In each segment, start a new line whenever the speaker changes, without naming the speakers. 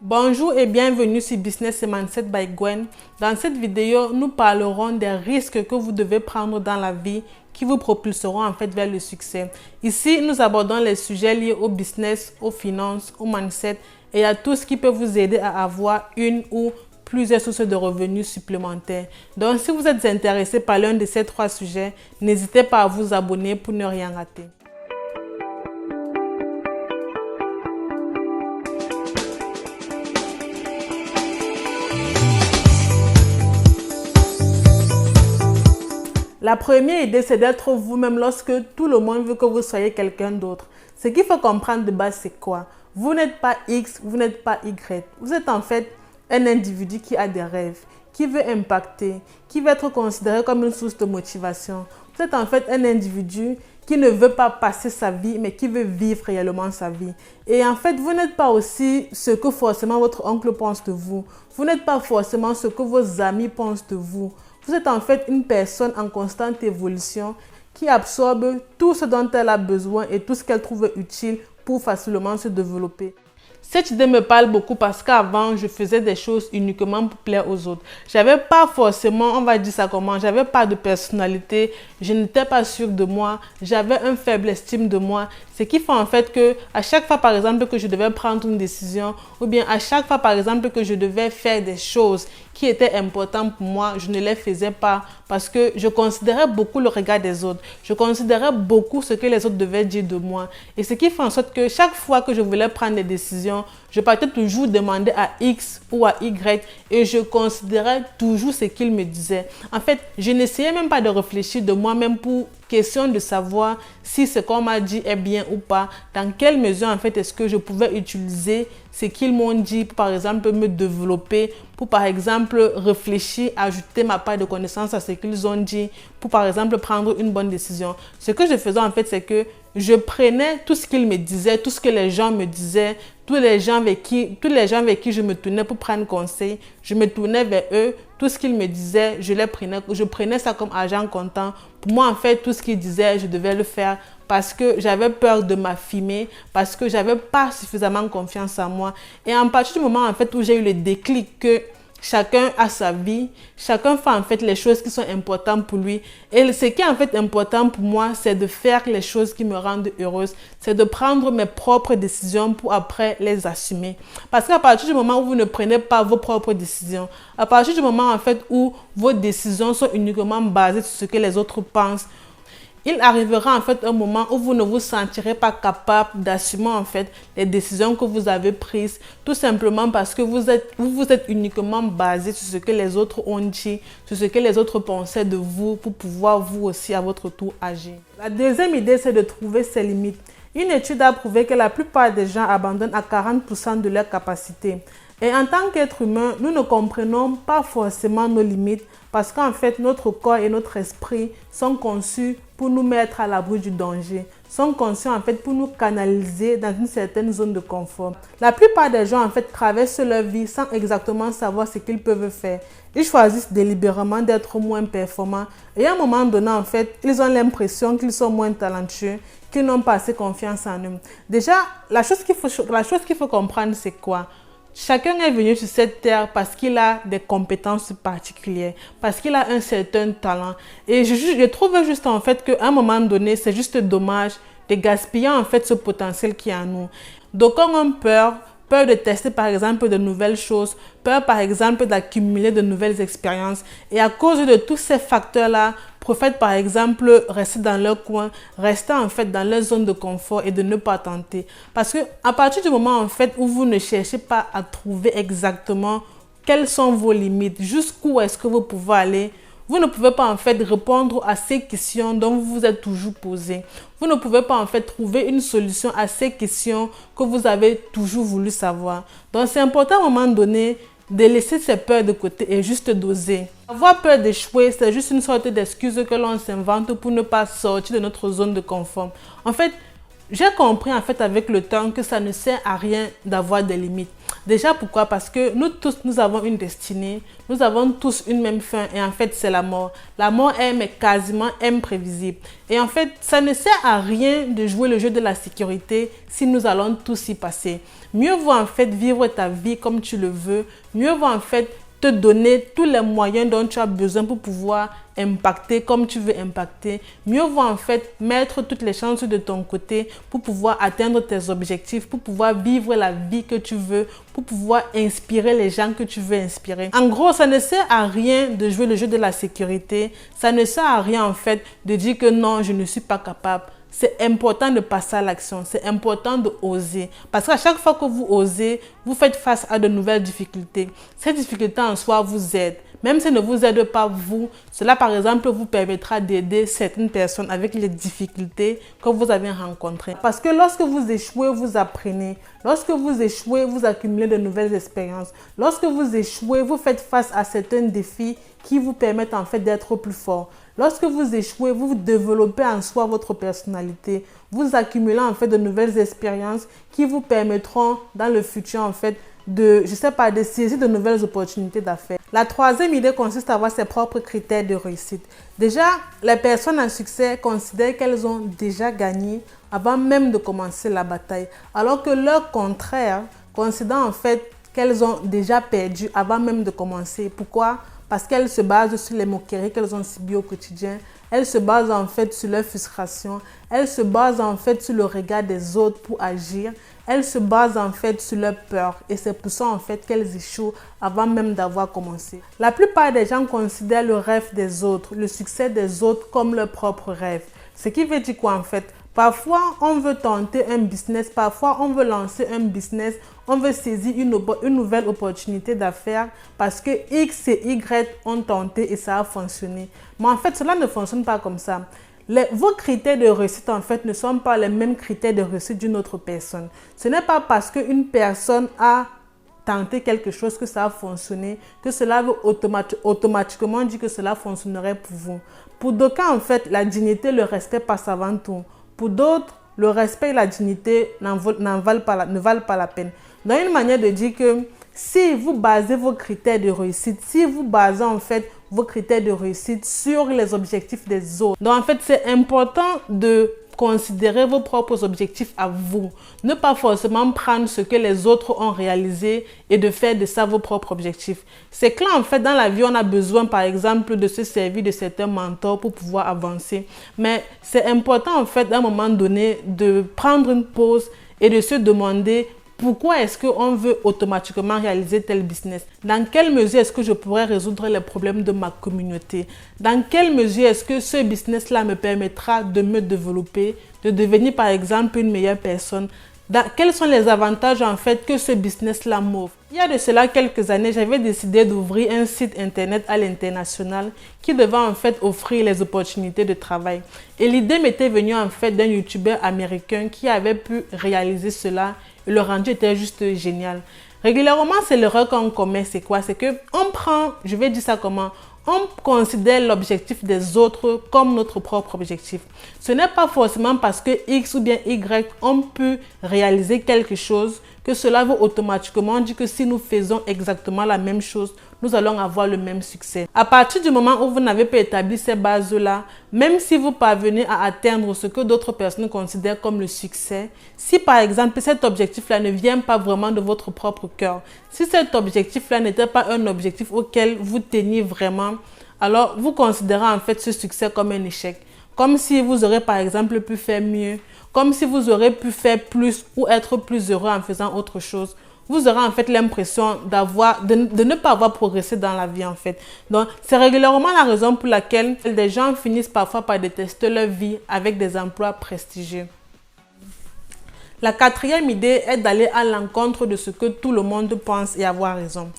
Bonjour et bienvenue sur Business et Mindset by Gwen. Dans cette vidéo, nous parlerons des risques que vous devez prendre dans la vie qui vous propulseront en fait vers le succès. Ici, nous abordons les sujets liés au business, aux finances, au mindset et à tout ce qui peut vous aider à avoir une ou plusieurs sources de revenus supplémentaires. Donc, si vous êtes intéressé par l'un de ces trois sujets, n'hésitez pas à vous abonner pour ne rien rater. La première idée, c'est d'être vous-même lorsque tout le monde veut que vous soyez quelqu'un d'autre. Ce qu'il faut comprendre de base, c'est quoi? Vous n'êtes pas X, vous n'êtes pas Y. Vous êtes en fait un individu qui a des rêves, qui veut impacter, qui veut être considéré comme une source de motivation. Vous êtes en fait un individu qui ne veut pas passer sa vie, mais qui veut vivre réellement sa vie. Et en fait, vous n'êtes pas aussi ce que forcément votre oncle pense de vous. Vous n'êtes pas forcément ce que vos amis pensent de vous. Vous êtes en fait une personne en constante évolution qui absorbe tout ce dont elle a besoin et tout ce qu'elle trouve utile pour facilement se développer. Cette idée me parle beaucoup parce qu'avant, je faisais des choses uniquement pour plaire aux autres. J'avais pas forcément, on va dire ça comment, j'avais pas de personnalité, je n'étais pas sûre de moi, j'avais un faible estime de moi. Ce qui fait en fait que à chaque fois par exemple que je devais prendre une décision ou bien à chaque fois par exemple que je devais faire des choses qui étaient importantes pour moi, je ne les faisais pas parce que je considérais beaucoup le regard des autres. Je considérais beaucoup ce que les autres devaient dire de moi. Et ce qui fait en sorte que chaque fois que je voulais prendre des décisions, je partais toujours demander à X ou à Y et je considérais toujours ce qu'ils me disaient. En fait, je n'essayais même pas de réfléchir de moi-même pour question de savoir si ce qu'on m'a dit est bien ou pas, dans quelle mesure en fait est-ce que je pouvais utiliser ce qu'ils m'ont dit pour par exemple me développer, pour par exemple réfléchir, ajouter ma part de connaissance à ce qu'ils ont dit, pour par exemple prendre une bonne décision. Ce que je faisais en fait, c'est que je prenais tout ce qu'ils me disaient, tout ce que les gens me disaient, tous les gens avec qui je me tournais pour prendre conseil, je me tournais vers eux, tout ce qu'ils me disaient, je prenais ça comme argent comptant. Pour moi, en fait, tout ce qu'ils disaient, je devais le faire parce que j'avais peur de m'affirmer, parce que j'avais pas suffisamment confiance en moi. Et à partir du moment en fait où j'ai eu le déclic que chacun a sa vie, chacun fait en fait les choses qui sont importantes pour lui. Et ce qui est en fait important pour moi, c'est de faire les choses qui me rendent heureuse. C'est de prendre mes propres décisions pour après les assumer. Parce qu'à partir du moment où vous ne prenez pas vos propres décisions, à partir du moment en fait où vos décisions sont uniquement basées sur ce que les autres pensent, il arrivera en fait un moment où vous ne vous sentirez pas capable d'assumer en fait les décisions que vous avez prises, tout simplement parce que vous êtes uniquement basé sur ce que les autres ont dit, sur ce que les autres pensaient de vous pour pouvoir vous aussi à votre tour agir. La deuxième idée, c'est de trouver ses limites. Une étude a prouvé que la plupart des gens abandonnent à 40% de leurs capacités. Et en tant qu'être humain, nous ne comprenons pas forcément nos limites parce qu'en fait, notre corps et notre esprit sont conçus pour nous mettre à l'abri du danger, sont conçus en fait pour nous canaliser dans une certaine zone de confort. La plupart des gens en fait traversent leur vie sans exactement savoir ce qu'ils peuvent faire. Ils choisissent délibérément d'être moins performants et à un moment donné en fait, ils ont l'impression qu'ils sont moins talentueux, qu'ils n'ont pas assez confiance en eux. Déjà, la chose qu'il faut comprendre, c'est quoi? Chacun est venu sur cette terre parce qu'il a des compétences particulières, parce qu'il a un certain talent. Et je trouve juste en fait qu'à un moment donné, c'est juste dommage de gaspiller en fait ce potentiel qui est en nous. D'aucuns ont peur de tester par exemple de nouvelles choses, peur par exemple d'accumuler de nouvelles expériences. Et à cause de tous ces facteurs-là, préfèrent par exemple rester dans leur coin, rester en fait dans leur zone de confort et de ne pas tenter. Parce que à partir du moment en fait où vous ne cherchez pas à trouver exactement quelles sont vos limites, jusqu'où est-ce que vous pouvez aller, vous ne pouvez pas en fait répondre à ces questions dont vous vous êtes toujours posé. Vous ne pouvez pas en fait trouver une solution à ces questions que vous avez toujours voulu savoir. Donc c'est important à un moment donné de laisser ces peurs de côté et juste d'oser. Avoir peur d'échouer, c'est juste une sorte d'excuse que l'on s'invente pour ne pas sortir de notre zone de confort. En fait, j'ai compris en fait avec le temps que ça ne sert à rien d'avoir des limites. Déjà, pourquoi? Parce que nous tous, nous avons une destinée, nous avons tous une même fin et en fait, c'est la mort. La mort est quasiment imprévisible. Et en fait, ça ne sert à rien de jouer le jeu de la sécurité si nous allons tous y passer. Mieux vaut en fait vivre ta vie comme tu le veux, mieux vaut en fait te donner tous les moyens dont tu as besoin pour pouvoir impacter comme tu veux impacter. Mieux vaut en fait mettre toutes les chances de ton côté pour pouvoir atteindre tes objectifs, pour pouvoir vivre la vie que tu veux, pour pouvoir inspirer les gens que tu veux inspirer. En gros, ça ne sert à rien de jouer le jeu de la sécurité. Ça ne sert à rien en fait de dire que non, je ne suis pas capable. C'est important de passer à l'action, c'est important de oser. Parce qu'à chaque fois que vous osez, vous faites face à de nouvelles difficultés. Ces difficultés en soi vous aident. Même si elles ne vous aident pas vous, cela par exemple vous permettra d'aider certaines personnes avec les difficultés que vous avez rencontrées. Parce que lorsque vous échouez, vous apprenez. Lorsque vous échouez, vous accumulez de nouvelles expériences. Lorsque vous échouez, vous faites face à certains défis qui vous permettent en fait d'être plus fort. Lorsque vous échouez, vous développez en soi votre personnalité. Vous accumulez en fait de nouvelles expériences qui vous permettront dans le futur en fait de saisir de nouvelles opportunités d'affaires. La troisième idée consiste à avoir ses propres critères de réussite. Déjà, les personnes à succès considèrent qu'elles ont déjà gagné avant même de commencer la bataille, alors que leur contraire considère en fait qu'elles ont déjà perdu avant même de commencer. Pourquoi? Parce qu'elles se basent sur les moqueries qu'elles ont subies au quotidien. Elles se basent en fait sur leur frustration. Elles se basent en fait sur le regard des autres pour agir. Elles se basent en fait sur leur peur. Et c'est pour ça en fait qu'elles échouent avant même d'avoir commencé. La plupart des gens considèrent le rêve des autres, le succès des autres comme leur propre rêve. Ce qui veut dire quoi en fait? Parfois, on veut tenter un business, parfois on veut lancer un business, on veut saisir une nouvelle opportunité d'affaires parce que X et Y ont tenté et ça a fonctionné. Mais en fait, cela ne fonctionne pas comme ça. Vos critères de réussite, en fait, ne sont pas les mêmes critères de réussite d'une autre personne. Ce n'est pas parce qu'une personne a tenté quelque chose que ça a fonctionné, que cela veut automatiquement dire que cela fonctionnerait pour vous. Pour d'aucuns, en fait, la dignité, le respect passe avant tout. Pour d'autres, le respect et la dignité ne valent pas la peine. Donc, une manière de dire que si vous basez vos critères de réussite, si vous basez en fait vos critères de réussite sur les objectifs des autres, donc en fait, c'est important de considérer vos propres objectifs à vous. Ne pas forcément prendre ce que les autres ont réalisé et de faire de ça vos propres objectifs. C'est clair, en fait, dans la vie, on a besoin, par exemple, de se servir de certains mentors pour pouvoir avancer. Mais c'est important, en fait, à un moment donné, de prendre une pause et de se demander pourquoi est-ce qu'on veut automatiquement réaliser tel business? Dans quelle mesure est-ce que je pourrais résoudre les problèmes de ma communauté? Dans quelle mesure est-ce que ce business-là me permettra de me développer, de devenir par exemple une meilleure personne? Quels sont les avantages en fait que ce business-là m'offre? Il y a de cela quelques années, j'avais décidé d'ouvrir un site internet à l'international qui devait en fait offrir les opportunités de travail. Et l'idée m'était venue en fait d'un YouTuber américain qui avait pu réaliser cela. Le rendu était juste génial. Régulièrement, c'est l'erreur qu'on commet. C'est quoi? C'est que on prend, je vais dire ça comment, on considère l'objectif des autres comme notre propre objectif. Ce n'est pas forcément parce que X ou bien Y ont pu réaliser quelque chose que cela veut automatiquement dire que si nous faisons exactement la même chose, nous allons avoir le même succès. À partir du moment où vous n'avez pas établi ces bases-là, même si vous parvenez à atteindre ce que d'autres personnes considèrent comme le succès, si par exemple cet objectif-là ne vient pas vraiment de votre propre cœur, si cet objectif-là n'était pas un objectif auquel vous teniez vraiment, alors vous considérez en fait ce succès comme un échec. Comme si vous aurez par exemple pu faire mieux, comme si vous aurez pu faire plus ou être plus heureux en faisant autre chose. Vous aurez en fait l'impression de ne pas avoir progressé dans la vie en fait. Donc, c'est régulièrement la raison pour laquelle des gens finissent parfois par détester leur vie avec des emplois prestigieux. La quatrième idée est d'aller à l'encontre de ce que tout le monde pense et avoir raison.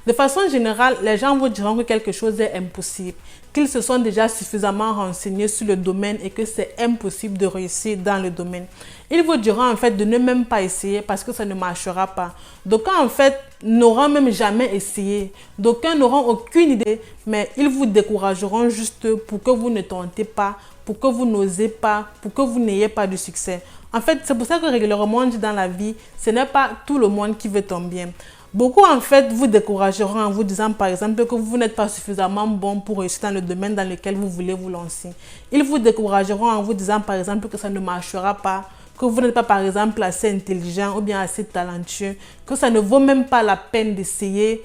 De façon générale, les gens vous diront que quelque chose est impossible, qu'ils se sont déjà suffisamment renseignés sur le domaine et que c'est impossible de réussir dans le domaine. Ils vous diront en fait de ne même pas essayer parce que ça ne marchera pas. D'aucuns en fait n'auront même jamais essayé. D'aucuns n'auront aucune idée, mais ils vous décourageront juste pour que vous ne tentez pas, pour que vous n'osez pas, pour que vous n'ayez pas de succès. En fait, c'est pour ça que régulièrement on dit dans la vie, ce n'est pas tout le monde qui veut ton bien. Beaucoup en fait vous décourageront en vous disant par exemple que vous n'êtes pas suffisamment bon pour réussir dans le domaine dans lequel vous voulez vous lancer. Ils vous décourageront en vous disant par exemple que ça ne marchera pas, que vous n'êtes pas par exemple assez intelligent ou bien assez talentueux, que ça ne vaut même pas la peine d'essayer.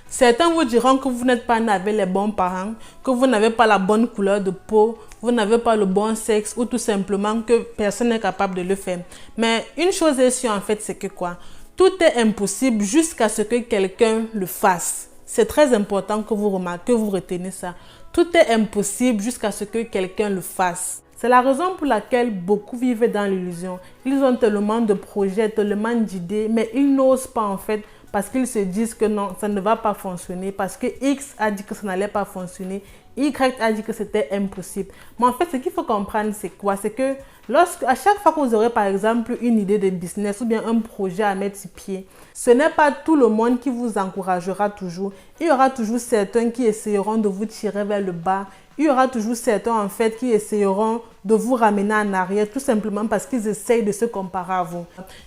Certains vous diront que vous n'êtes pas né avec les bons parents, que vous n'avez pas la bonne couleur de peau, vous n'avez pas le bon sexe ou tout simplement que personne n'est capable de le faire. Mais une chose est sûre en fait, c'est que quoi? Tout est impossible jusqu'à ce que quelqu'un le fasse. C'est très important que vous remarquez, que vous retenez ça. Tout est impossible jusqu'à ce que quelqu'un le fasse. C'est la raison pour laquelle beaucoup vivent dans l'illusion. Ils ont tellement de projets, tellement d'idées, mais ils n'osent pas en fait parce qu'ils se disent que non, ça ne va pas fonctionner, parce que X a dit que ça n'allait pas fonctionner, Y a dit que c'était impossible. Mais en fait, ce qu'il faut comprendre, c'est quoi? C'est que à chaque fois que vous aurez par exemple une idée de business ou bien un projet à mettre sur pied, ce n'est pas tout le monde qui vous encouragera toujours. Il y aura toujours certains qui essaieront de vous tirer vers le bas. Il y aura toujours certains en fait qui essaieront de vous ramener en arrière tout simplement parce qu'ils essayent de se comparer à vous.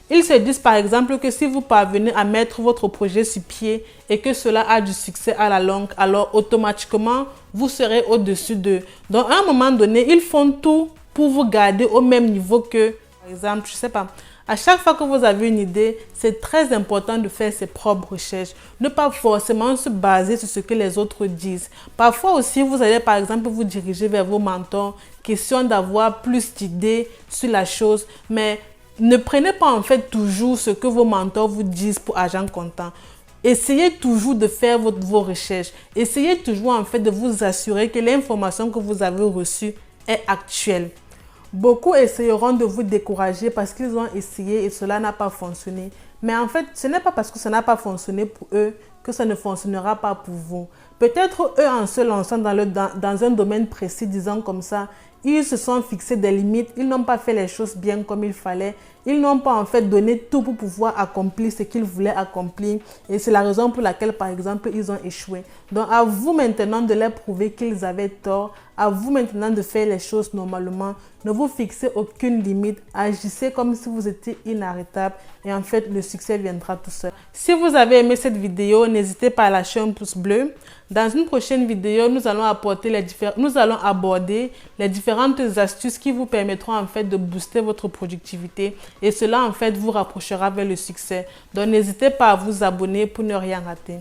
Ils se disent par exemple que si vous parvenez à mettre votre projet sur pied et que cela a du succès à la longue, alors automatiquement vous serez au-dessus d'eux. Donc à un moment donné, ils font tout pour vous garder au même niveau que, par exemple, je sais pas, à chaque fois que vous avez une idée, c'est très important de faire ses propres recherches. Ne pas forcément se baser sur ce que les autres disent. Parfois aussi, vous allez par exemple vous diriger vers vos mentors, question d'avoir plus d'idées sur la chose, mais ne prenez pas en fait toujours ce que vos mentors vous disent pour argent comptant. Essayez toujours de faire vos recherches. Essayez toujours en fait de vous assurer que l'information que vous avez reçue est actuelle. Beaucoup essayeront de vous décourager parce qu'ils ont essayé et cela n'a pas fonctionné. Mais en fait, ce n'est pas parce que ça n'a pas fonctionné pour eux que ça ne fonctionnera pas pour vous. Peut-être eux, en se lançant dans un domaine précis, disons comme ça, ils se sont fixés des limites, ils n'ont pas fait les choses bien comme il fallait. Ils n'ont pas en fait donné tout pour pouvoir accomplir ce qu'ils voulaient accomplir. Et c'est la raison pour laquelle, par exemple, ils ont échoué. Donc, à vous maintenant de leur prouver qu'ils avaient tort. À vous maintenant de faire les choses normalement. Ne vous fixez aucune limite. Agissez comme si vous étiez inarrêtable. Et en fait, le succès viendra tout seul. Si vous avez aimé cette vidéo, n'hésitez pas à lâcher un pouce bleu. Dans une prochaine vidéo, nous allons aborder les différentes astuces qui vous permettront en fait de booster votre productivité. Et cela en fait vous rapprochera vers le succès. Donc n'hésitez pas à vous abonner pour ne rien rater.